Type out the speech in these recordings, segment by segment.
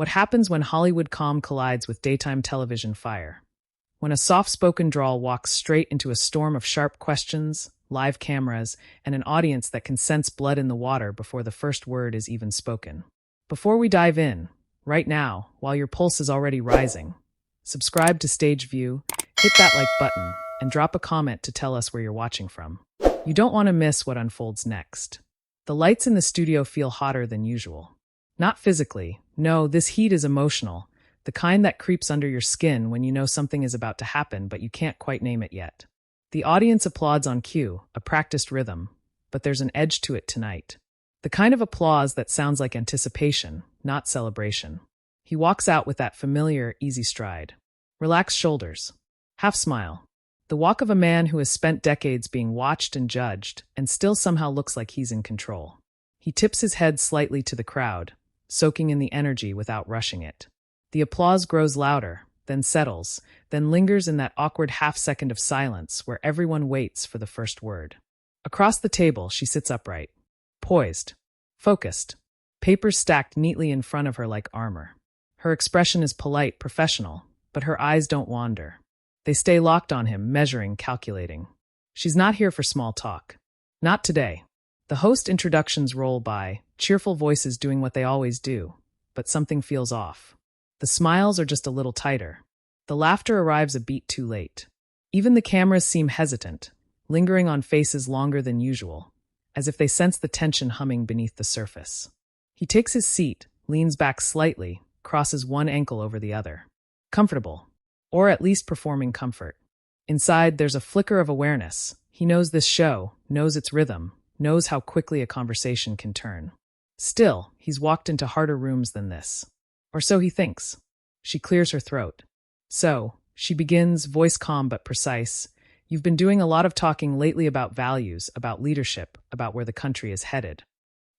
What happens when Hollywood calm collides with daytime television fire? When a soft-spoken drawl walks straight into a storm of sharp questions, live cameras, and an audience that can sense blood in the water before the first word is even spoken. Before we dive in, right now, while your pulse is already rising, subscribe to Stage View, hit that like button, and drop a comment to tell us where you're watching from. You don't want to miss what unfolds next. The lights in the studio feel hotter than usual. Not physically. No, this heat is emotional, the kind that creeps under your skin when you know something is about to happen but you can't quite name it yet. The audience applauds on cue, a practiced rhythm, but there's an edge to it tonight. The kind of applause that sounds like anticipation, not celebration. He walks out with that familiar, easy stride. Relaxed shoulders. Half smile. The walk of a man who has spent decades being watched and judged and still somehow looks like he's in control. He tips his head slightly to the crowd, soaking in the energy without rushing it. The applause grows louder, then settles, then lingers in that awkward half-second of silence where everyone waits for the first word. Across the table, she sits upright, poised, focused, papers stacked neatly in front of her like armor. Her expression is polite, professional, but her eyes don't wander. They stay locked on him, measuring, calculating. She's not here for small talk. Not today. The host introductions roll by, cheerful voices doing what they always do, but something feels off. The smiles are just a little tighter. The laughter arrives a beat too late. Even the cameras seem hesitant, lingering on faces longer than usual, as if they sense the tension humming beneath the surface. He takes his seat, leans back slightly, crosses one ankle over the other. Comfortable. Or at least performing comfort. Inside, there's a flicker of awareness. He knows this show, knows its rhythm, knows how quickly a conversation can turn. Still, he's walked into harder rooms than this. Or so he thinks. She clears her throat. So, she begins, voice calm but precise. You've been doing a lot of talking lately about values, about leadership, about where the country is headed.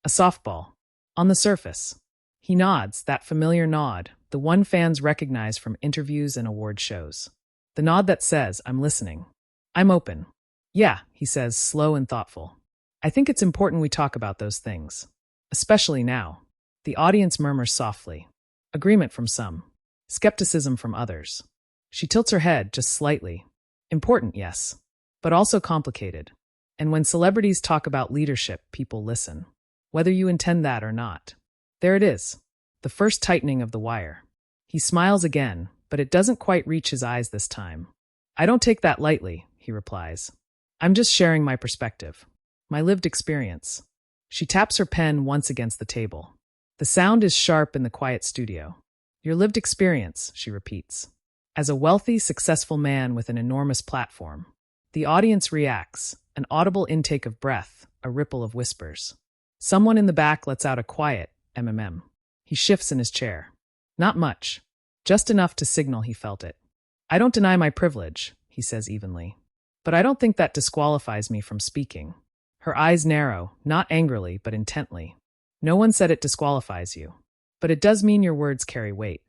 A softball. On the surface. He nods, that familiar nod, the one fans recognize from interviews and award shows. The nod that says, I'm listening. I'm open. Yeah, he says, slow and thoughtful. I think it's important we talk about those things. Especially now. The audience murmurs softly. Agreement from some. Skepticism from others. She tilts her head just slightly. Important, yes. But also complicated. And when celebrities talk about leadership, people listen. Whether you intend that or not. There it is. The first tightening of the wire. He smiles again, but it doesn't quite reach his eyes this time. I don't take that lightly, he replies. I'm just sharing my perspective. My lived experience. She taps her pen once against the table. The sound is sharp in the quiet studio. Your lived experience, she repeats. As a wealthy, successful man with an enormous platform. The audience reacts, an audible intake of breath, a ripple of whispers. Someone in the back lets out a quiet, mm. He shifts in his chair. Not much. Just enough to signal he felt it. I don't deny my privilege, he says evenly. But I don't think that disqualifies me from speaking. Her eyes narrow, not angrily, but intently. No one said it disqualifies you. But it does mean your words carry weight.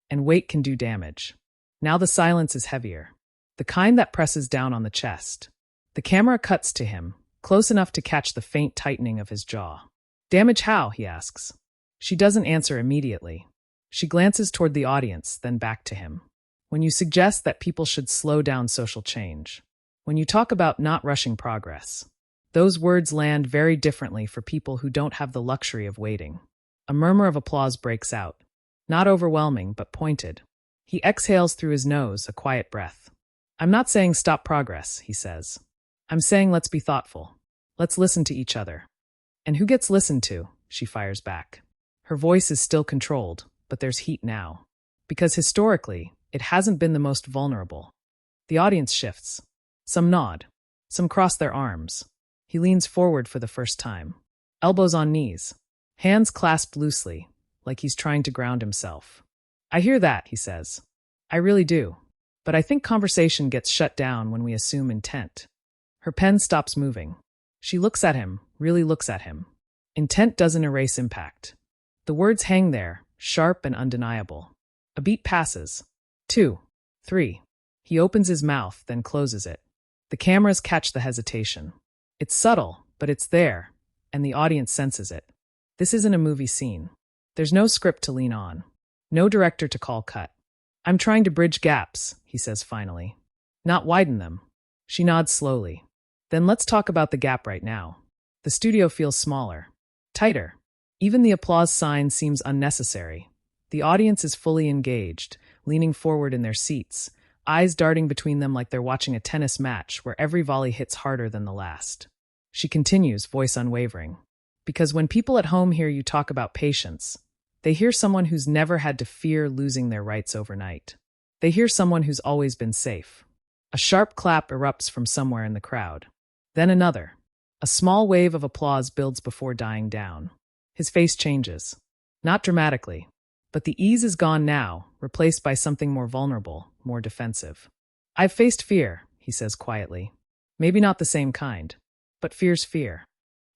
And weight can do damage. Now the silence is heavier. The kind that presses down on the chest. The camera cuts to him, close enough to catch the faint tightening of his jaw. Damage how? He asks. She doesn't answer immediately. She glances toward the audience, then back to him. When you suggest that people should slow down social change. When you talk about not rushing progress. Those words land very differently for people who don't have the luxury of waiting. A murmur of applause breaks out. Not overwhelming, but pointed. He exhales through his nose, a quiet breath. I'm not saying stop progress, he says. I'm saying let's be thoughtful. Let's listen to each other. And who gets listened to? She fires back. Her voice is still controlled, but there's heat now. Because historically, it hasn't been the most vulnerable. The audience shifts. Some nod. Some cross their arms. He leans forward for the first time. Elbows on knees. Hands clasped loosely, like he's trying to ground himself. I hear that, he says. I really do. But I think conversation gets shut down when we assume intent. Her pen stops moving. She looks at him, really looks at him. Intent doesn't erase impact. The words hang there, sharp and undeniable. A beat passes. 2, 3. He opens his mouth, then closes it. The cameras catch the hesitation. It's subtle, but it's there, and the audience senses it. This isn't a movie scene. There's no script to lean on. No director to call cut. I'm trying to bridge gaps, he says finally. Not widen them. She nods slowly. Then let's talk about the gap right now. The studio feels smaller, tighter. Even the applause sign seems unnecessary. The audience is fully engaged, leaning forward in their seats, eyes darting between them like they're watching a tennis match where every volley hits harder than the last. She continues, voice unwavering. Because when people at home hear you talk about patience, they hear someone who's never had to fear losing their rights overnight. They hear someone who's always been safe. A sharp clap erupts from somewhere in the crowd. Then another. A small wave of applause builds before dying down. His face changes. Not dramatically, but the ease is gone now, replaced by something more vulnerable, more defensive. I've faced fear, he says quietly. Maybe not the same kind, but fear's fear.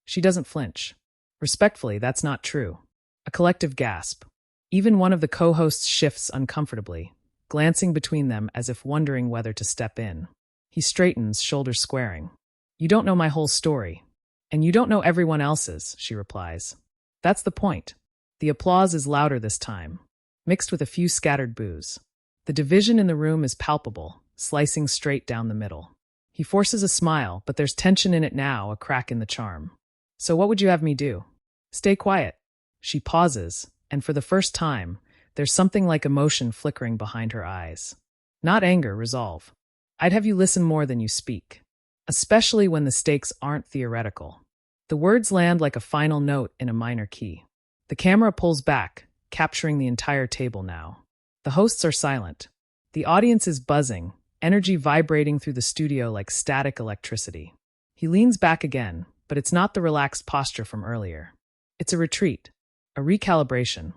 She doesn't flinch. Respectfully, that's not true. A collective gasp. Even one of the co-hosts shifts uncomfortably, glancing between them as if wondering whether to step in. He straightens, shoulders squaring. You don't know my whole story. And you don't know everyone else's, she replies. That's the point. The applause is louder this time, mixed with a few scattered boos. The division in the room is palpable, slicing straight down the middle. He forces a smile, but there's tension in it now, a crack in the charm. So what would you have me do? Stay quiet. She pauses, and for the first time, there's something like emotion flickering behind her eyes. Not anger, resolve. I'd have you listen more than you speak, especially when the stakes aren't theoretical. The words land like a final note in a minor key. The camera pulls back, capturing the entire table now. The hosts are silent. The audience is buzzing, energy vibrating through the studio like static electricity. He leans back again, but it's not the relaxed posture from earlier. It's a retreat, a recalibration.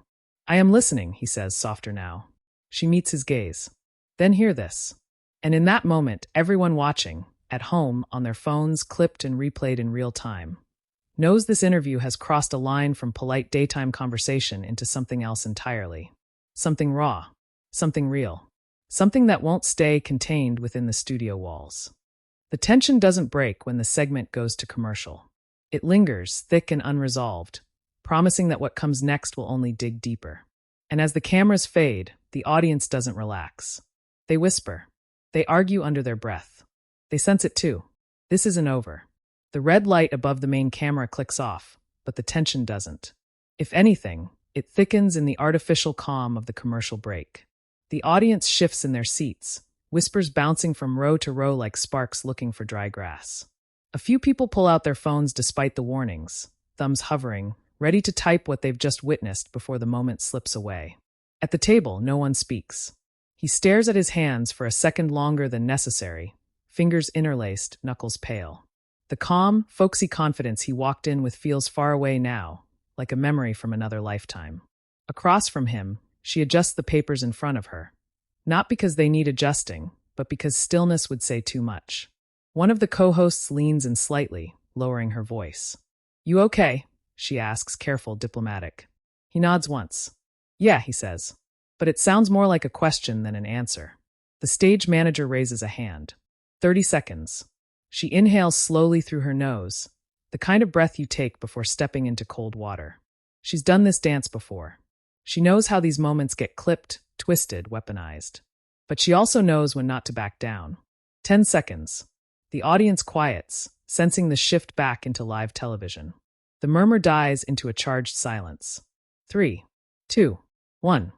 I am listening, he says, softer now. She meets his gaze. Then hear this. And in that moment, everyone watching, at home, on their phones, clipped and replayed in real time, knows this interview has crossed a line from polite daytime conversation into something else entirely. Something raw, something real, something that won't stay contained within the studio walls. The tension doesn't break when the segment goes to commercial. It lingers, thick and unresolved, promising that what comes next will only dig deeper. And as the cameras fade, the audience doesn't relax. They whisper. They argue under their breath. They sense it too. This isn't over. The red light above the main camera clicks off, but the tension doesn't. If anything, it thickens in the artificial calm of the commercial break. The audience shifts in their seats, whispers bouncing from row to row like sparks looking for dry grass. A few people pull out their phones despite the warnings, thumbs hovering, ready to type what they've just witnessed before the moment slips away. At the table, no one speaks. He stares at his hands for a second longer than necessary, fingers interlaced, knuckles pale. The calm, folksy confidence he walked in with feels far away now, like a memory from another lifetime. Across from him, she adjusts the papers in front of her. Not because they need adjusting, but because stillness would say too much. One of the co-hosts leans in slightly, lowering her voice. You okay? She asks, careful, diplomatic. He nods once. Yeah, he says. But it sounds more like a question than an answer. The stage manager raises a hand. 30 seconds. She inhales slowly through her nose, the kind of breath you take before stepping into cold water. She's done this dance before. She knows how these moments get clipped, twisted, weaponized. But she also knows when not to back down. 10 seconds. The audience quiets, sensing the shift back into live television. The murmur dies into a charged silence. 3, 2, 1.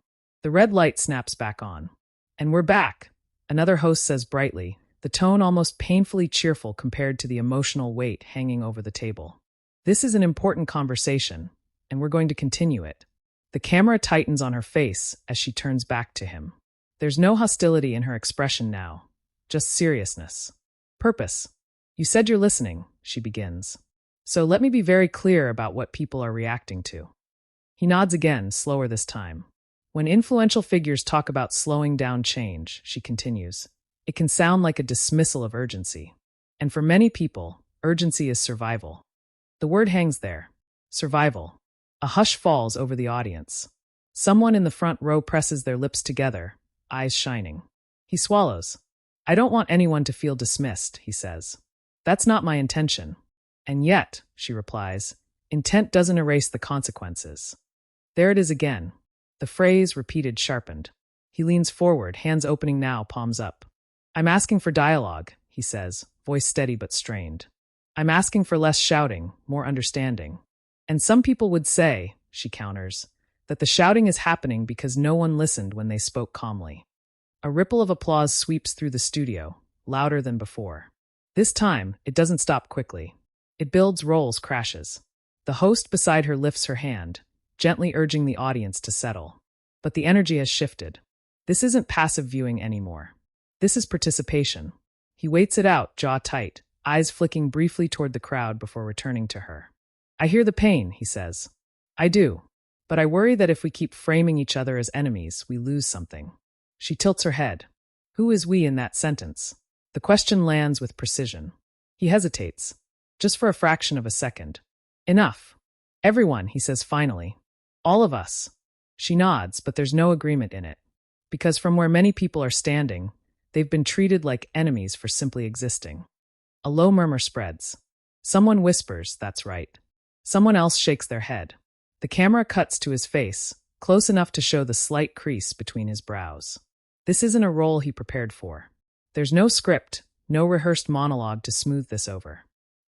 The red light snaps back on. And we're back, another host says brightly, the tone almost painfully cheerful compared to the emotional weight hanging over the table. This is an important conversation, and we're going to continue it. The camera tightens on her face as she turns back to him. There's no hostility in her expression now, just seriousness. Purpose. You said you're listening, she begins. So let me be very clear about what people are reacting to. He nods again, slower this time. When influential figures talk about slowing down change, she continues, it can sound like a dismissal of urgency. And for many people, urgency is survival. The word hangs there. Survival. A hush falls over the audience. Someone in the front row presses their lips together, eyes shining. He swallows. I don't want anyone to feel dismissed, he says. That's not my intention. And yet, she replies, intent doesn't erase the consequences. There it is again. The phrase, repeated, sharpened. He leans forward, hands opening now, palms up. I'm asking for dialogue, he says, voice steady but strained. I'm asking for less shouting, more understanding. And some people would say, she counters, that the shouting is happening because no one listened when they spoke calmly. A ripple of applause sweeps through the studio, louder than before. This time, it doesn't stop quickly. It builds, rolls, crashes. The host beside her lifts her hand, gently urging the audience to settle. But the energy has shifted. This isn't passive viewing anymore. This is participation. He waits it out, jaw tight, eyes flicking briefly toward the crowd before returning to her. I hear the pain, he says. I do. But I worry that if we keep framing each other as enemies, we lose something. She tilts her head. Who is we in that sentence? The question lands with precision. He hesitates, just for a fraction of a second. Enough. Everyone, he says finally. All of us. She nods, but there's no agreement in it. Because from where many people are standing, they've been treated like enemies for simply existing. A low murmur spreads. Someone whispers, that's right. Someone else shakes their head. The camera cuts to his face, close enough to show the slight crease between his brows. This isn't a role he prepared for. There's no script, no rehearsed monologue to smooth this over.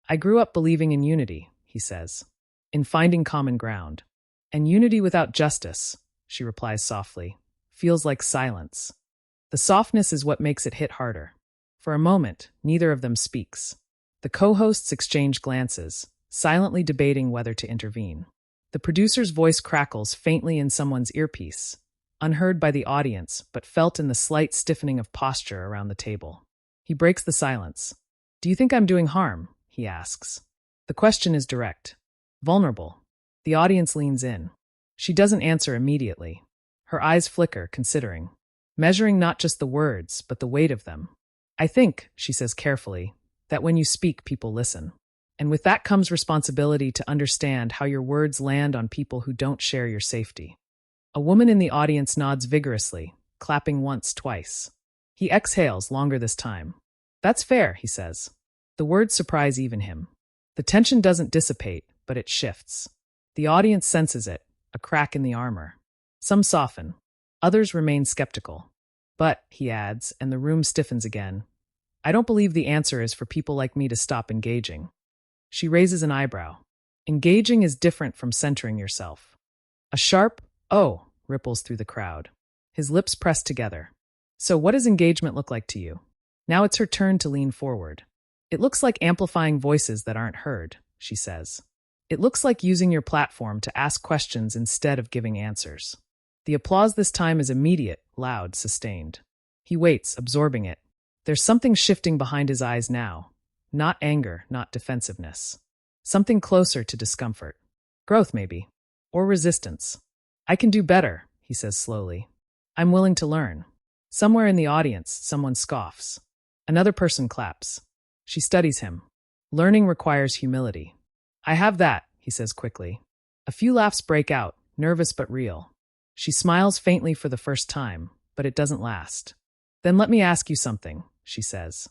I grew up believing in unity, he says, in finding common ground. And unity without justice, she replies softly, feels like silence. The softness is what makes it hit harder. For a moment, neither of them speaks. The co-hosts exchange glances, silently debating whether to intervene. The producer's voice crackles faintly in someone's earpiece, unheard by the audience, but felt in the slight stiffening of posture around the table. He breaks the silence. Do you think I'm doing harm? He asks. The question is direct, vulnerable. The audience leans in. She doesn't answer immediately. Her eyes flicker, considering, measuring not just the words, but the weight of them. I think, she says carefully, that when you speak, people listen. And with that comes responsibility to understand how your words land on people who don't share your safety. A woman in the audience nods vigorously, clapping once, twice. He exhales, longer this time. That's fair, he says. The words surprise even him. The tension doesn't dissipate, but it shifts. The audience senses it, a crack in the armor. Some soften. Others remain skeptical. But, he adds, and the room stiffens again, I don't believe the answer is for people like me to stop engaging. She raises an eyebrow. Engaging is different from centering yourself. A sharp, oh, ripples through the crowd. His lips press together. So what does engagement look like to you? Now it's her turn to lean forward. It looks like amplifying voices that aren't heard, she says. It looks like using your platform to ask questions instead of giving answers. The applause this time is immediate, loud, sustained. He waits, absorbing it. There's something shifting behind his eyes now. Not anger, not defensiveness. Something closer to discomfort. Growth, maybe. Or resistance. I can do better, he says slowly. I'm willing to learn. Somewhere in the audience, someone scoffs. Another person claps. She studies him. Learning requires humility. I have that, he says quickly. A few laughs break out, nervous but real. She smiles faintly for the first time, but it doesn't last. Then let me ask you something, she says.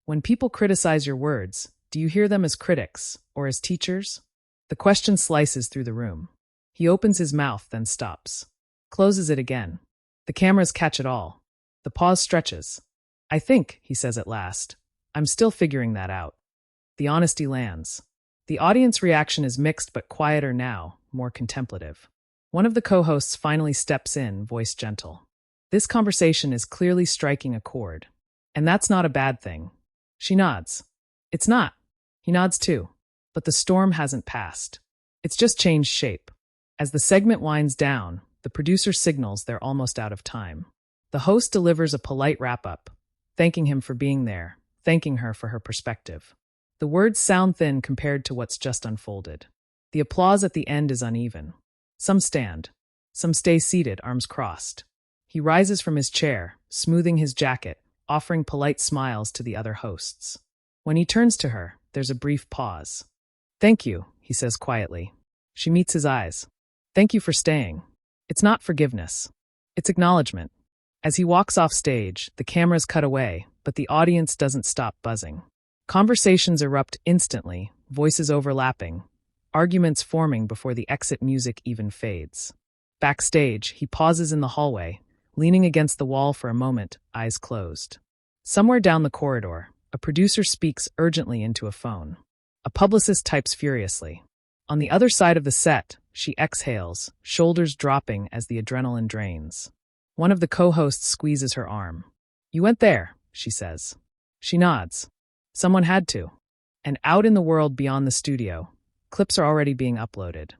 When people criticize your words, do you hear them as critics or as teachers? The question slices through the room. He opens his mouth, then stops. Closes it again. The cameras catch it all. The pause stretches. I think, he says at last, I'm still figuring that out. The honesty lands. The audience reaction is mixed but quieter now, more contemplative. One of the co-hosts finally steps in, voice gentle. This conversation is clearly striking a chord. And that's not a bad thing. She nods. It's not. He nods too. But the storm hasn't passed. It's just changed shape. As the segment winds down, the producer signals they're almost out of time. The host delivers a polite wrap-up, thanking him for being there, thanking her for her perspective. The words sound thin compared to what's just unfolded. The applause at the end is uneven. Some stand. Some stay seated, arms crossed. He rises from his chair, smoothing his jacket, offering polite smiles to the other hosts. When he turns to her, there's a brief pause. Thank you, he says quietly. She meets his eyes. Thank you for staying. It's not forgiveness. It's acknowledgement. As he walks off stage, the cameras cut away, but the audience doesn't stop buzzing. Conversations erupt instantly, voices overlapping, arguments forming before the exit music even fades. Backstage, he pauses in the hallway, leaning against the wall for a moment, eyes closed. Somewhere down the corridor, a producer speaks urgently into a phone. A publicist types furiously. On the other side of the set, she exhales, shoulders dropping as the adrenaline drains. One of the co-hosts squeezes her arm. "You went there," she says. She nods. Someone had to. And out in the world beyond the studio, clips are already being uploaded.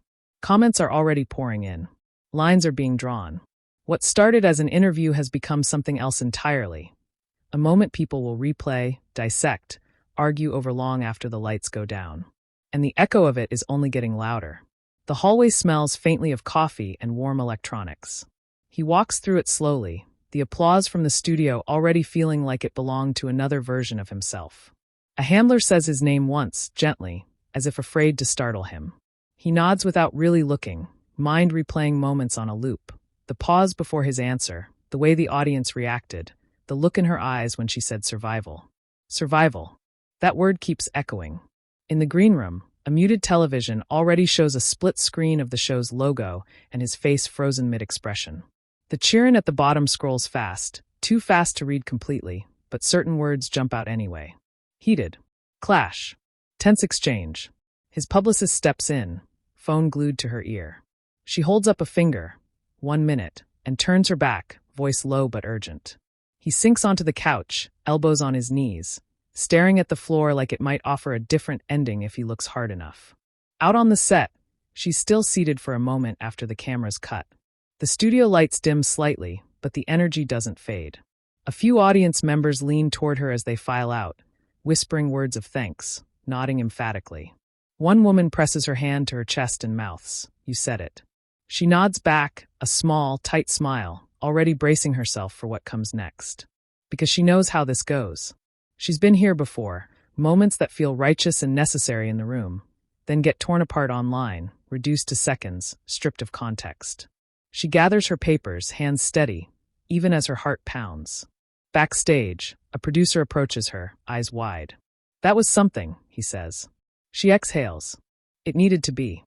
Comments are already pouring in. Lines are being drawn. What started as an interview has become something else entirely. A moment people will replay, dissect, argue over long after the lights go down. And the echo of it is only getting louder. The hallway smells faintly of coffee and warm electronics. He walks through it slowly, the applause from the studio already feeling like it belonged to another version of himself. A handler says his name once, gently, as if afraid to startle him. He nods without really looking, mind replaying moments on a loop. The pause before his answer, the way the audience reacted, the look in her eyes when she said survival. Survival. That word keeps echoing. In the green room, a muted television already shows a split screen of the show's logo and his face frozen mid-expression. The cheerin at the bottom scrolls fast, too fast to read completely, but certain words jump out anyway. Heated. Clash. Tense exchange. His publicist steps in, phone glued to her ear. She holds up a finger, 1 minute, and turns her back, voice low but urgent. He sinks onto the couch, elbows on his knees, staring at the floor like it might offer a different ending if he looks hard enough. Out on the set, she's still seated for a moment after the camera's cut. The studio lights dim slightly, but the energy doesn't fade. A few audience members lean toward her as they file out, whispering words of thanks, nodding emphatically. One woman presses her hand to her chest and mouths, "You said it." She nods back, a small, tight smile, already bracing herself for what comes next. Because she knows how this goes. She's been here before, moments that feel righteous and necessary in the room, then get torn apart online, reduced to seconds, stripped of context. She gathers her papers, hands steady, even as her heart pounds. Backstage, a producer approaches her, eyes wide. "That was something," he says. She exhales. "It needed to be."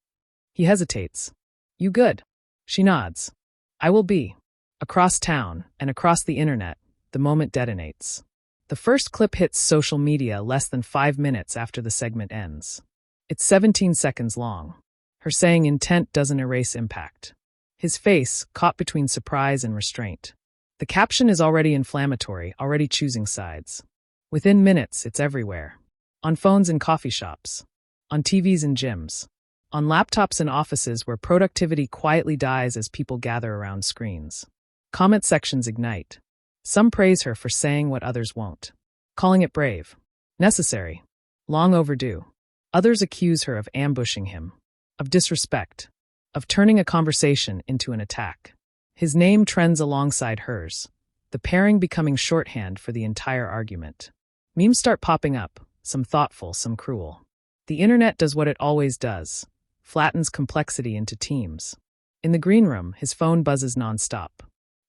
He hesitates. "You good?" She nods. "I will be." Across town, and across the internet, the moment detonates. The first clip hits social media less than 5 minutes after the segment ends. It's 17 seconds long. Her saying intent doesn't erase impact. His face, caught between surprise and restraint. The caption is already inflammatory, already choosing sides. Within minutes, it's everywhere. On phones in coffee shops. On TVs in gyms. On laptops in offices where productivity quietly dies as people gather around screens. Comment sections ignite. Some praise her for saying what others won't. Calling it brave. Necessary. Long overdue. Others accuse her of ambushing him. Of disrespect. Of turning a conversation into an attack. His name trends alongside hers, the pairing becoming shorthand for the entire argument. Memes start popping up, some thoughtful, some cruel. The internet does what it always does, flattens complexity into teams. In the green room, his phone buzzes nonstop.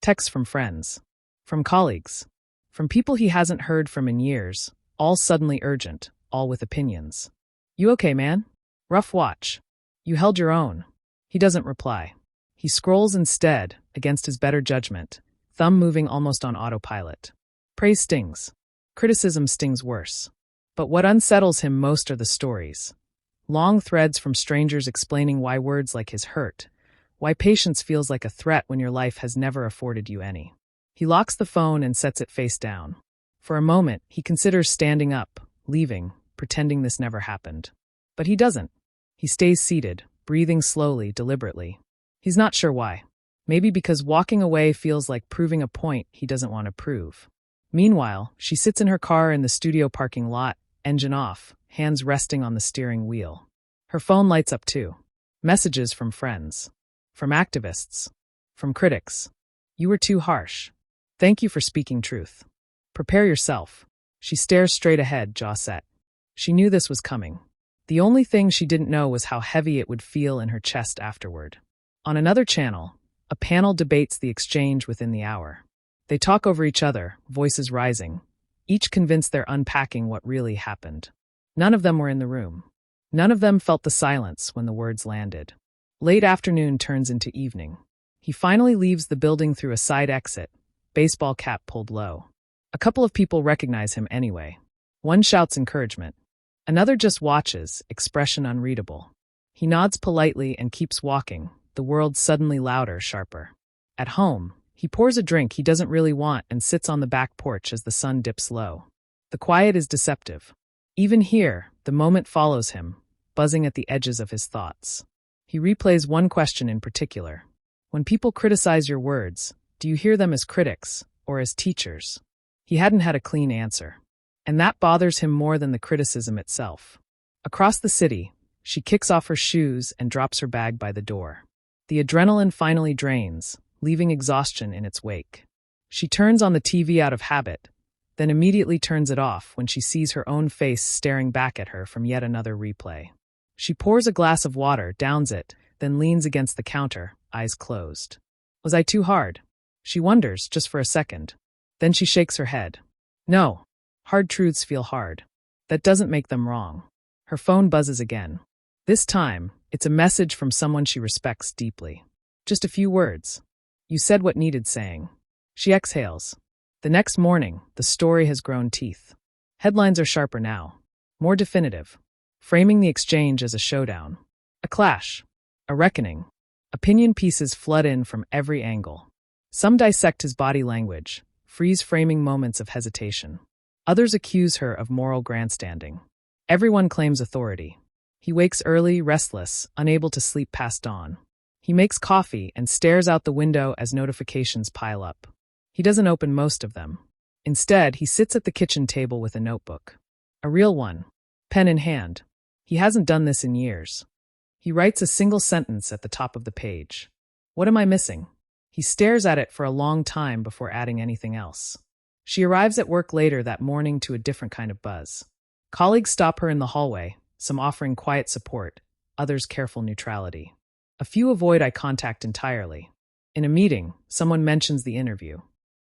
Texts from friends, from colleagues, from people he hasn't heard from in years, all suddenly urgent, all with opinions. "You okay, man? Rough watch. You held your own." He doesn't reply. He scrolls instead, against his better judgment, thumb moving almost on autopilot. Praise stings. Criticism stings worse. But what unsettles him most are the stories. Long threads from strangers explaining why words like his hurt, why patience feels like a threat when your life has never afforded you any. He locks the phone and sets it face down. For a moment, he considers standing up, leaving, pretending this never happened. But he doesn't. He stays seated, breathing slowly, deliberately. He's not sure why. Maybe because walking away feels like proving a point he doesn't want to prove. Meanwhile, she sits in her car in the studio parking lot, engine off, hands resting on the steering wheel. Her phone lights up too. Messages from friends. From activists. From critics. "You were too harsh. Thank you for speaking truth. Prepare yourself." She stares straight ahead, jaw set. She knew this was coming. The only thing she didn't know was how heavy it would feel in her chest afterward. On another channel, a panel debates the exchange within the hour. They talk over each other, voices rising, each convinced they're unpacking what really happened. None of them were in the room. None of them felt the silence when the words landed. Late afternoon turns into evening. He finally leaves the building through a side exit, baseball cap pulled low. A couple of people recognize him anyway. One shouts encouragement. Another just watches, expression unreadable. He nods politely and keeps walking, the world suddenly louder, sharper. At home, he pours a drink he doesn't really want and sits on the back porch as the sun dips low. The quiet is deceptive. Even here, the moment follows him, buzzing at the edges of his thoughts. He replays one question in particular. When people criticize your words, do you hear them as critics or as teachers? He hadn't had a clean answer. And that bothers him more than the criticism itself. Across the city, she kicks off her shoes and drops her bag by the door. The adrenaline finally drains, leaving exhaustion in its wake. She turns on the TV out of habit, then immediately turns it off when she sees her own face staring back at her from yet another replay. She pours a glass of water, downs it, then leans against the counter, eyes closed. Was I too hard? She wonders, just for a second. Then she shakes her head. No. Hard truths feel hard. That doesn't make them wrong. Her phone buzzes again. This time, it's a message from someone she respects deeply. Just a few words. You said what needed saying. She exhales. The next morning, the story has grown teeth. Headlines are sharper now. More definitive. Framing the exchange as a showdown. A clash. A reckoning. Opinion pieces flood in from every angle. Some dissect his body language, freeze-framing moments of hesitation. Others accuse her of moral grandstanding. Everyone claims authority. He wakes early, restless, unable to sleep past dawn. He makes coffee and stares out the window as notifications pile up. He doesn't open most of them. Instead, he sits at the kitchen table with a notebook. A real one, pen in hand. He hasn't done this in years. He writes a single sentence at the top of the page. What am I missing? He stares at it for a long time before adding anything else. She arrives at work later that morning to a different kind of buzz. Colleagues stop her in the hallway, some offering quiet support, others careful neutrality. A few avoid eye contact entirely. In a meeting, someone mentions the interview.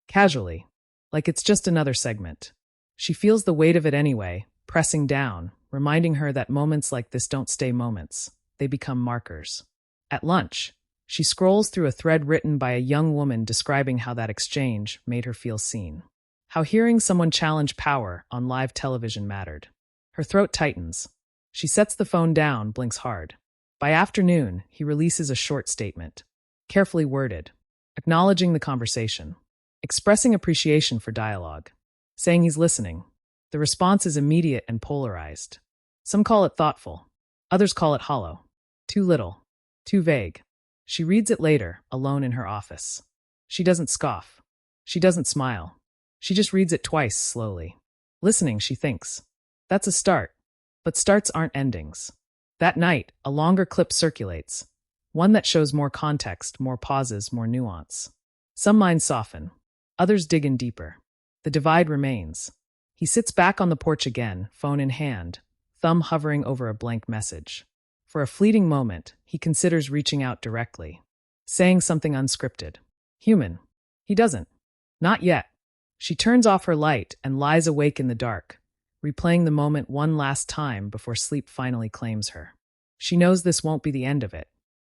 Casually, like it's just another segment. She feels the weight of it anyway, pressing down, reminding her that moments like this don't stay moments. They become markers. At lunch, she scrolls through a thread written by a young woman describing how that exchange made her feel seen. How hearing someone challenge power on live television mattered. Her throat tightens. She sets the phone down, blinks hard. By afternoon, he releases a short statement. Carefully worded. Acknowledging the conversation. Expressing appreciation for dialogue. Saying he's listening. The response is immediate and polarized. Some call it thoughtful. Others call it hollow. Too little. Too vague. She reads it later, alone in her office. She doesn't scoff. She doesn't smile. She just reads it twice, slowly. Listening, she thinks. That's a start. But starts aren't endings. That night, a longer clip circulates. One that shows more context, more pauses, more nuance. Some minds soften. Others dig in deeper. The divide remains. He sits back on the porch again, phone in hand, thumb hovering over a blank message. For a fleeting moment, he considers reaching out directly. Saying something unscripted. Human. He doesn't. Not yet. She turns off her light and lies awake in the dark, replaying the moment one last time before sleep finally claims her. She knows this won't be the end of it.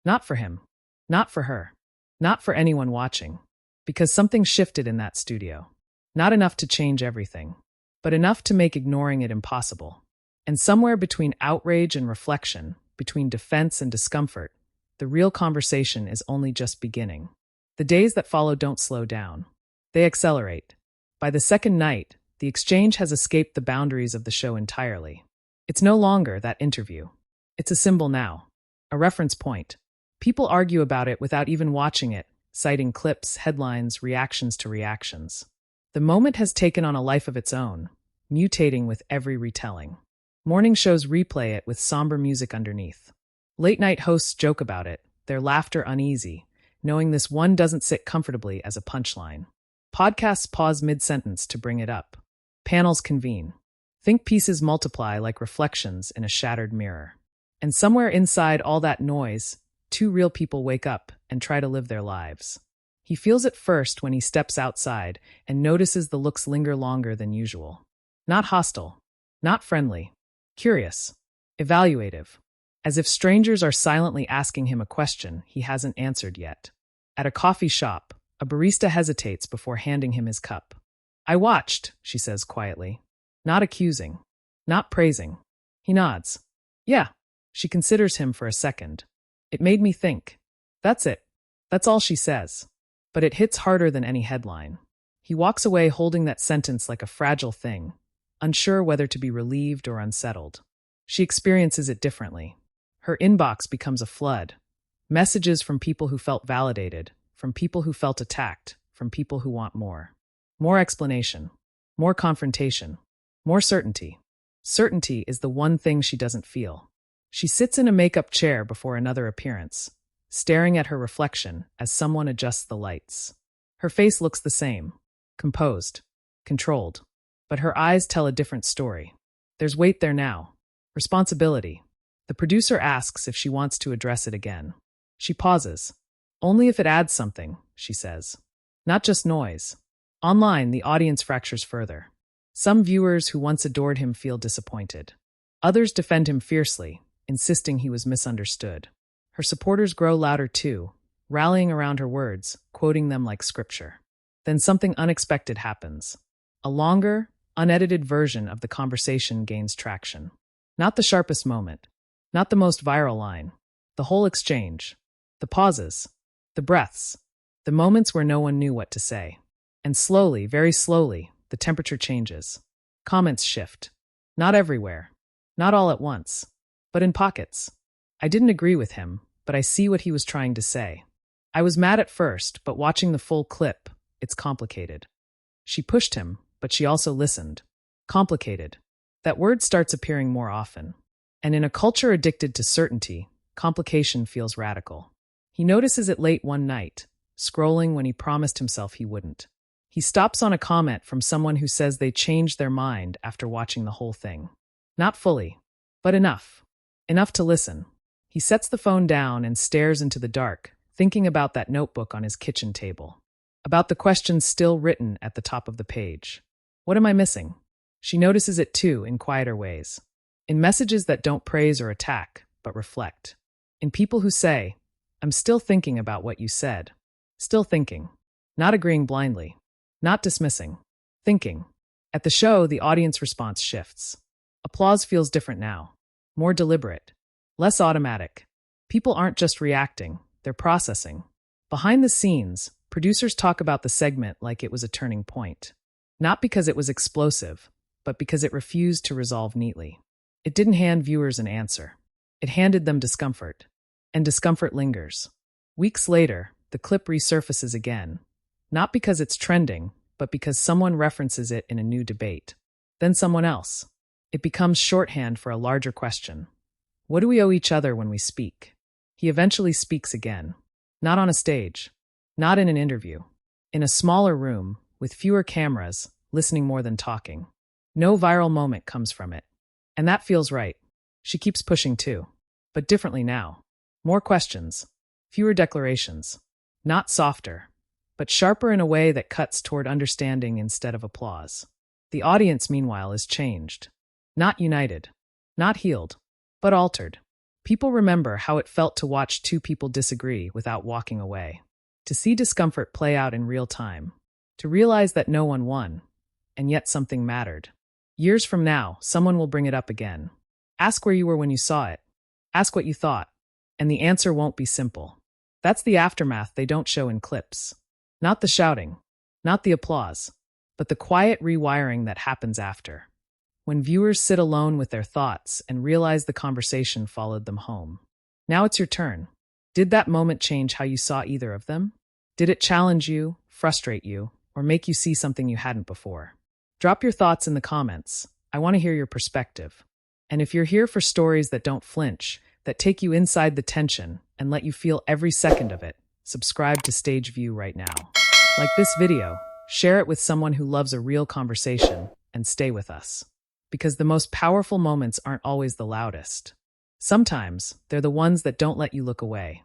Not for him. Not for her. Not for anyone watching. Because something shifted in that studio. Not enough to change everything, but enough to make ignoring it impossible. And somewhere between outrage and reflection, between defense and discomfort, the real conversation is only just beginning. The days that follow don't slow down. They accelerate. By the second night, the exchange has escaped the boundaries of the show entirely. It's no longer that interview. It's a symbol now. A reference point. People argue about it without even watching it, citing clips, headlines, reactions to reactions. The moment has taken on a life of its own, mutating with every retelling. Morning shows replay it with somber music underneath. Late-night hosts joke about it, their laughter uneasy, knowing this one doesn't sit comfortably as a punchline. Podcasts pause mid-sentence to bring it up. Panels convene. Think pieces multiply like reflections in a shattered mirror. And somewhere inside all that noise, two real people wake up and try to live their lives. He feels it first when he steps outside and notices the looks linger longer than usual. Not hostile. Not friendly. Curious. Evaluative. As if strangers are silently asking him a question he hasn't answered yet. At a coffee shop, a barista hesitates before handing him his cup. I watched, she says quietly. Not accusing. Not praising. He nods. Yeah. She considers him for a second. It made me think. That's it. That's all she says. But it hits harder than any headline. He walks away holding that sentence like a fragile thing, unsure whether to be relieved or unsettled. She experiences it differently. Her inbox becomes a flood. Messages from people who felt validated, from people who felt attacked, from people who want more. More explanation. More confrontation. More certainty. Certainty is the one thing she doesn't feel. She sits in a makeup chair before another appearance, staring at her reflection as someone adjusts the lights. Her face looks the same, composed, controlled, but her eyes tell a different story. There's weight there now. Responsibility. The producer asks if she wants to address it again. She pauses. Only if it adds something, she says. Not just noise. Online, the audience fractures further. Some viewers who once adored him feel disappointed. Others defend him fiercely, insisting he was misunderstood. Her supporters grow louder too, rallying around her words, quoting them like scripture. Then something unexpected happens. A longer, unedited version of the conversation gains traction. Not the sharpest moment. Not the most viral line. The whole exchange. The pauses. The breaths. The moments where no one knew what to say. And slowly, very slowly, the temperature changes. Comments shift. Not everywhere. Not all at once. But in pockets. I didn't agree with him, but I see what he was trying to say. I was mad at first, but watching the full clip, it's complicated. She pushed him, but she also listened. Complicated. That word starts appearing more often. And in a culture addicted to certainty, complication feels radical. He notices it late one night, scrolling when he promised himself he wouldn't. He stops on a comment from someone who says they changed their mind after watching the whole thing. Not fully, but enough. Enough to listen. He sets the phone down and stares into the dark, thinking about that notebook on his kitchen table. About the questions still written at the top of the page. What am I missing? She notices it too in quieter ways. In messages that don't praise or attack, but reflect. In people who say, I'm still thinking about what you said. Still thinking. Not agreeing blindly. Not dismissing. Thinking. At the show, the audience response shifts. Applause feels different now. More deliberate. Less automatic. People aren't just reacting, they're processing. Behind the scenes, producers talk about the segment like it was a turning point. Not because it was explosive, but because it refused to resolve neatly. It didn't hand viewers an answer. It handed them discomfort. And discomfort lingers. Weeks later, the clip resurfaces again. Not because it's trending, but because someone references it in a new debate. Then someone else. It becomes shorthand for a larger question. What do we owe each other when we speak? He eventually speaks again. Not on a stage. Not in an interview. In a smaller room, with fewer cameras, listening more than talking. No viral moment comes from it. And that feels right. She keeps pushing too. But differently now. More questions. Fewer declarations. Not softer, but sharper in a way that cuts toward understanding instead of applause. The audience, meanwhile, is changed. Not united. Not healed. But altered. People remember how it felt to watch two people disagree without walking away. To see discomfort play out in real time. To realize that no one won. And yet something mattered. Years from now, someone will bring it up again. Ask where you were when you saw it. Ask what you thought. And the answer won't be simple. That's the aftermath they don't show in clips. Not the shouting. Not the applause. But the quiet rewiring that happens after. When viewers sit alone with their thoughts and realize the conversation followed them home. Now it's your turn. Did that moment change how you saw either of them? Did it challenge you, frustrate you, or make you see something you hadn't before? Drop your thoughts in the comments. I want to hear your perspective. And if you're here for stories that don't flinch, that take you inside the tension and let you feel every second of it, subscribe to Stage View right now. Like this video, share it with someone who loves a real conversation, and stay with us. Because the most powerful moments aren't always the loudest. Sometimes, they're the ones that don't let you look away.